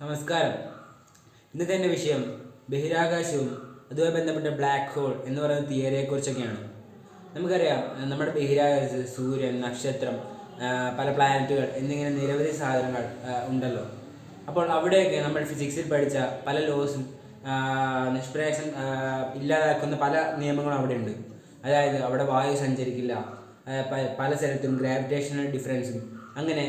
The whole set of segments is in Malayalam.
നമസ്കാരം. ഇന്നത്തെ എൻ്റെ വിഷയം ബഹിരാകാശവും അതുമായി ബന്ധപ്പെട്ട ബ്ലാക്ക് ഹോൾ എന്ന് പറയുന്ന തിയറിയെക്കുറിച്ചൊക്കെയാണ്. നമുക്കറിയാം, നമ്മുടെ ബഹിരാകാശത്ത് സൂര്യൻ, നക്ഷത്രം, പല പ്ലാനറ്റുകൾ എന്നിങ്ങനെ നിരവധി സാധനങ്ങൾ ഉണ്ടല്ലോ. അപ്പോൾ അവിടെയൊക്കെ നമ്മൾ ഫിസിക്സിൽ പഠിച്ച പല ലോസും നിഷ്പ്രയാസം ഇല്ലാതാക്കുന്ന പല നിയമങ്ങളും അവിടെ ഉണ്ട്. അതായത് അവിടെ വായു സഞ്ചരിക്കില്ല, പല സ്ഥലത്തും ഗ്രാവിറ്റേഷണൽ ഡിഫറൻസും, അങ്ങനെ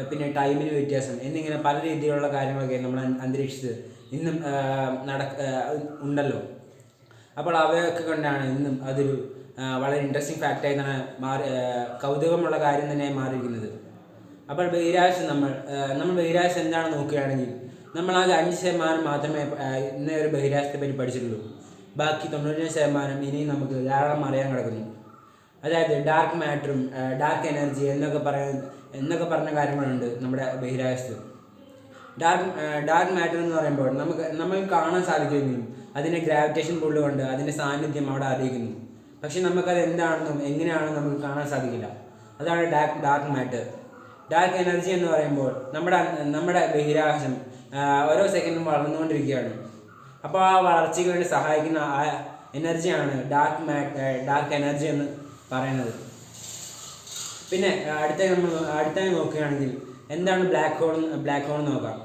പിന്നെ ടൈമിന് വ്യത്യാസം എന്നിങ്ങനെ പല രീതിയിലുള്ള കാര്യങ്ങളൊക്കെ നമ്മൾ അന്തരീക്ഷത്തിൽ ഇന്നും ഉണ്ടല്ലോ. അപ്പോൾ അവയൊക്കെ കൊണ്ടാണ് ഇന്നും അതൊരു വളരെ ഇൻട്രസ്റ്റിംഗ് ഫാക്റ്റായി തന്നെ കൗതുകമുള്ള കാര്യം തന്നെയായി മാറിയിരിക്കുന്നത്. അപ്പോൾ ബഹിരാകാശം നമ്മൾ ബഹിരാകാശം എന്താണെന്ന് നോക്കുകയാണെങ്കിൽ നമ്മളാകെ 5% മാത്രമേ ഇന്നേ ഒരു ബഹിരാകാശത്തെ പറ്റി പഠിച്ചിട്ടുള്ളൂ. ബാക്കി 99% ഇനിയും നമുക്ക് ധാരാളം അറിയാൻ കിടക്കുന്നു. അതായത് ഡാർക്ക് മാറ്ററും ഡാർക്ക് എനർജി എന്നൊക്കെ പറഞ്ഞ കാര്യങ്ങളുണ്ട് നമ്മുടെ ബഹിരാകാശത്ത്. ഡാർക്ക് മാറ്റർ എന്ന് പറയുമ്പോൾ നമുക്ക് കാണാൻ സാധിക്കുമെങ്കിലും അതിൻ്റെ ഗ്രാവിറ്റേഷൻ പുൾ കൊണ്ട് അതിൻ്റെ സാന്നിധ്യം അവിടെ അറിയിക്കുന്നു. പക്ഷെ നമുക്കത് എന്താണെന്നും എങ്ങനെയാണെന്നും നമുക്ക് കാണാൻ സാധിക്കില്ല. അതാണ് ഡാർക്ക് മാറ്റർ. ഡാർക്ക് എനർജി എന്ന് പറയുമ്പോൾ നമ്മുടെ ബഹിരാകാശം ഓരോ സെക്കൻഡും വളർന്നുകൊണ്ടിരിക്കുകയാണ്. അപ്പോൾ ആ വളർച്ചയ്ക്ക് വേണ്ടി സഹായിക്കുന്ന ആ എനർജിയാണ് ഡാർക്ക് എനർജി എന്ന് പറയുന്നത്. പിന്നെ അടുത്തായി നോക്കുകയാണെങ്കിൽ എന്താണ് ബ്ലാക്ക് ഹോൾ എന്ന് നോക്കാം.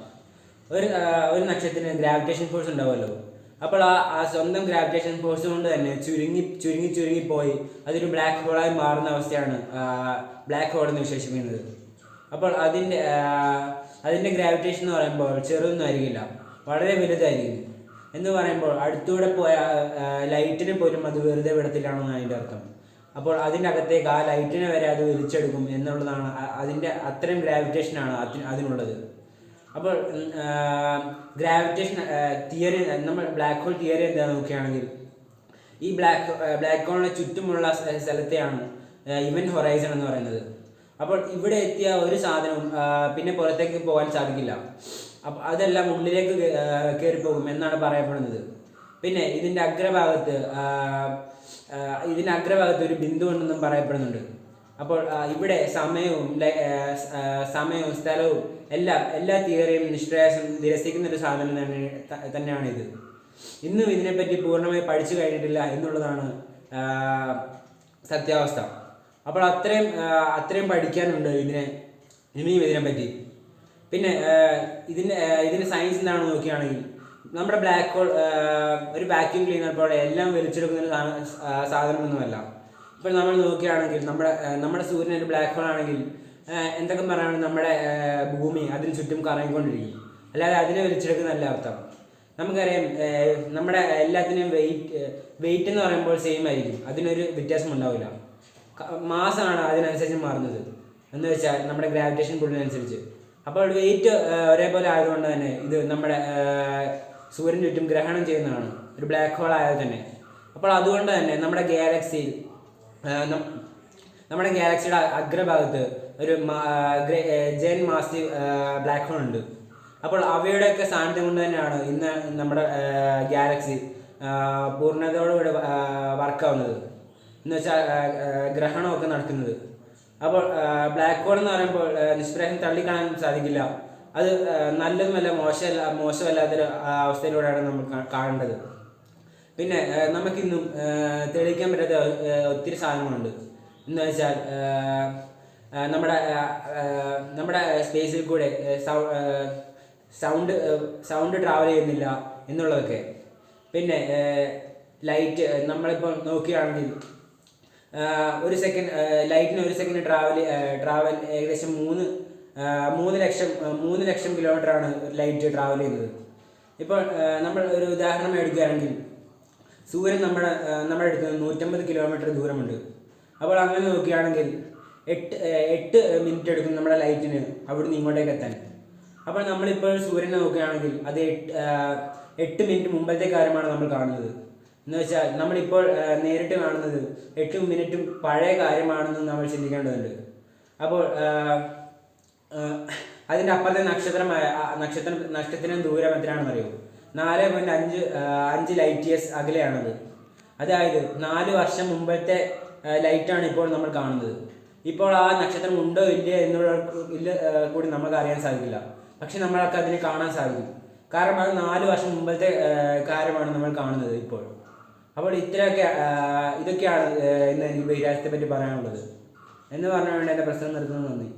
ഒരു നക്ഷത്രത്തിന് ഗ്രാവിറ്റേഷൻ ഫോഴ്സ് ഉണ്ടാവുമല്ലോ. അപ്പോൾ ആ സ്വന്തം ഗ്രാവിറ്റേഷൻ ഫോഴ്സ് കൊണ്ട് തന്നെ ചുരുങ്ങിപ്പോയി അതൊരു ബ്ലാക്ക് ഹോളായി മാറുന്ന അവസ്ഥയാണ് ബ്ലാക്ക് ഹോൾ എന്ന് വിശേഷിപ്പിക്കുന്നത്. അപ്പോൾ അതിൻ്റെ ഗ്രാവിറ്റേഷൻ എന്ന് പറയുമ്പോൾ ചെറുതൊന്നും ആയിരിക്കില്ല, വളരെ വലുതായിരിക്കും. എന്ന് പറയുമ്പോൾ അടുത്തൂടെ പോയ ലൈറ്റിനെ പോലും അത് വെറുതെ വിടത്തില്ലാണെന്നാണ് അതിൻ്റെ അർത്ഥം. അപ്പോൾ അതിൻ്റെ അകത്തേക്ക് ആ ലൈറ്റിനെ വരെ അത് വലിച്ചെടുക്കും എന്നുള്ളതാണ് അതിൻ്റെ അത്രയും ഗ്രാവിറ്റേഷനാണ് അതിനുള്ളത്. അപ്പോൾ ഗ്രാവിറ്റേഷൻ തിയറി, നമ്മൾ ബ്ലാക്ക് ഹോൾ തിയറി എന്താണെന്ന് നോക്കുകയാണെങ്കിൽ ഈ ബ്ലാക്ക് ഹോളിന് ചുറ്റുമുള്ള സ്ഥലത്തെയാണ് ഇവന്റ് ഹൊറൈസൺ എന്ന് പറയുന്നത്. അപ്പോൾ ഇവിടെ എത്തിയ ഒരു സാധനവും പിന്നെ പുറത്തേക്ക് പോകാൻ സാധിക്കില്ല. അപ്പോൾ അതെല്ലാം ഉള്ളിലേക്ക് കയറിപ്പോകും എന്നാണ് പറയപ്പെടുന്നത്. പിന്നെ ഇതിൻ്റെ അഗ്രഭാഗത്ത് ഒരു ബിന്ദു ഉണ്ടെന്നും പറയപ്പെടുന്നുണ്ട്. അപ്പോൾ ഇവിടെ സമയവും സ്ഥലവും എല്ലാ തിയറിയും നിരസിക്കുന്ന ഒരു സാധനം തന്നെയാണ് ഇത്. ഇന്നും ഇതിനെപ്പറ്റി പൂർണ്ണമായി പഠിച്ചു കഴിഞ്ഞിട്ടില്ല എന്നുള്ളതാണ് സത്യാവസ്ഥ. അപ്പോൾ അത്രയും പഠിക്കാനുണ്ട് ഇനിയും ഇതിനെപ്പറ്റി. പിന്നെ ഇതിൻ്റെ സയൻസ് എന്താണെന്ന് നോക്കുകയാണെങ്കിൽ നമ്മുടെ ബ്ലാക്ക് ഹോൾ ഒരു വാക്യൂം ക്ലീനർ പോലെ എല്ലാം വലിച്ചെടുക്കുന്ന ഒരു സാധനമൊന്നുമല്ല. ഇപ്പോൾ നമ്മൾ നോക്കുകയാണെങ്കിൽ നമ്മുടെ സൂര്യൻ ഒരു ബ്ലാക്ക് ഹോൾ ആണെങ്കിൽ എന്തൊക്കെ പറയുകയാണെങ്കിൽ നമ്മുടെ ഭൂമി അതിന് ചുറ്റും കറങ്ങിക്കൊണ്ടിരിക്കും, അല്ലാതെ അതിനെ വലിച്ചെടുക്കുന്നതല്ല അർത്ഥം. നമുക്കറിയാം, നമ്മുടെ എല്ലാത്തിനെയും വെയിറ്റ് എന്ന് പറയുമ്പോൾ സെയിം ആയിരിക്കും, അതിനൊരു വ്യത്യാസം ഉണ്ടാവില്ല. മാസമാണ് അതിനനുസരിച്ച് മാറുന്നത് എന്ന് വെച്ചാൽ നമ്മുടെ ഗ്രാവിറ്റേഷൻ പുള്ളിനനുസരിച്ച്. അപ്പോൾ വെയിറ്റ് ഒരേപോലെ ആയതുകൊണ്ട് തന്നെ ഇത് നമ്മുടെ സൂര്യന് ചുറ്റും ഗ്രഹണം ചെയ്യുന്നതാണ്, ഒരു ബ്ലാക്ക് ഹോൾ ആയാൽ തന്നെ. അപ്പോൾ അതുകൊണ്ട് തന്നെ നമ്മുടെ ഗാലക്സിയുടെ അഗ്രഭാഗത്ത് ഒരു ജെയിൻ മാസീവ് ബ്ലാക്ക് ഹോൾ ഉണ്ട്. അപ്പോൾ അവയുടെയൊക്കെ സാന്നിധ്യം കൊണ്ട് തന്നെയാണ് ഇന്ന് നമ്മുടെ ഗാലക്സി പൂർണ്ണതയോടുകൂടി വർക്കാവുന്നത്, എന്ന് വെച്ചാൽ ഗ്രഹണമൊക്കെ നടക്കുന്നത്. അപ്പോൾ ബ്ലാക്ക് ഹോൾ എന്ന് പറയുമ്പോൾ നിഷ്പ്രയാസം തള്ളിക്കാണാൻ സാധിക്കില്ല. അത് നല്ലതുമല്ല മോശമല്ലാത്തൊരു അവസ്ഥയിലൂടെയാണ് നമ്മൾ കാണേണ്ടത്. പിന്നെ നമുക്കിന്നും തെളിയിക്കാൻ പറ്റാത്ത ഒത്തിരി സാധനങ്ങളുണ്ട്. എന്ന് വെച്ചാൽ നമ്മുടെ സ്പേസിൽ കൂടെ സൗണ്ട് ട്രാവൽ ചെയ്യുന്നില്ല എന്നുള്ളതൊക്കെ. പിന്നെ ലൈറ്റ് നമ്മളിപ്പോൾ നോക്കുകയാണെങ്കിൽ ലൈറ്റിന് ഒരു സെക്കൻഡ് ട്രാവൽ ഏകദേശം 3 ലക്ഷം കിലോമീറ്ററാണ് ലൈറ്റ് ട്രാവൽ ചെയ്യുന്നത്. ഇപ്പോൾ നമ്മൾ ഒരു ഉദാഹരണം എടുക്കുകയാണെങ്കിൽ സൂര്യൻ നമ്മുടെ അടുത്ത് 150 കിലോമീറ്റർ ദൂരമുണ്ട്. അപ്പോൾ അങ്ങനെ നോക്കുകയാണെങ്കിൽ 8 മിനിറ്റ് എടുക്കും നമ്മുടെ ലൈറ്റിന് അവിടുന്ന് ഇങ്ങോട്ടേക്ക് എത്താൻ. അപ്പോൾ നമ്മളിപ്പോൾ സൂര്യനെ നോക്കുകയാണെങ്കിൽ അത് 8 മിനിറ്റ് മുമ്പത്തെ കാര്യമാണ് നമ്മൾ കാണുന്നത്. എന്ന് വെച്ചാൽ നമ്മളിപ്പോൾ നേരിട്ട് കാണുന്നത് 8 മിനിറ്റും പഴയ കാര്യമാണെന്ന് നമ്മൾ ചിന്തിക്കേണ്ടതുണ്ട്. അപ്പോൾ അതിൻ്റെ അപ്പുറത്തെ നക്ഷത്രത്തിന് ദൂരം എത്രയാണെന്ന് അറിയുമോ? 4.5 ലൈറ്റ് ഇയേഴ്സ് അകലെയാണത്. അതായത് 4 വർഷം മുമ്പത്തെ ലൈറ്റാണ് ഇപ്പോൾ നമ്മൾ കാണുന്നത്. ഇപ്പോൾ ആ നക്ഷത്രം ഉണ്ടോ ഇല്ല എന്നുള്ള കൂടി നമുക്ക് അറിയാൻ സാധിക്കില്ല. പക്ഷെ നമ്മൾക്ക് അതിനെ കാണാൻ സാധിക്കും. കാരണം അത് 4 വർഷം മുമ്പത്തെ കാര്യമാണ് നമ്മൾ കാണുന്നത് ഇപ്പോൾ. അപ്പോൾ ഇതൊക്കെയാണ് ഇന്ന് എനിക്ക് ബഹിരാകാശത്തെ പറ്റി പറയാനുള്ളത് എന്ന് പറഞ്ഞുകൊണ്ട് എൻ്റെ പ്രസംഗം നിർത്തുന്നത്. നന്ദി.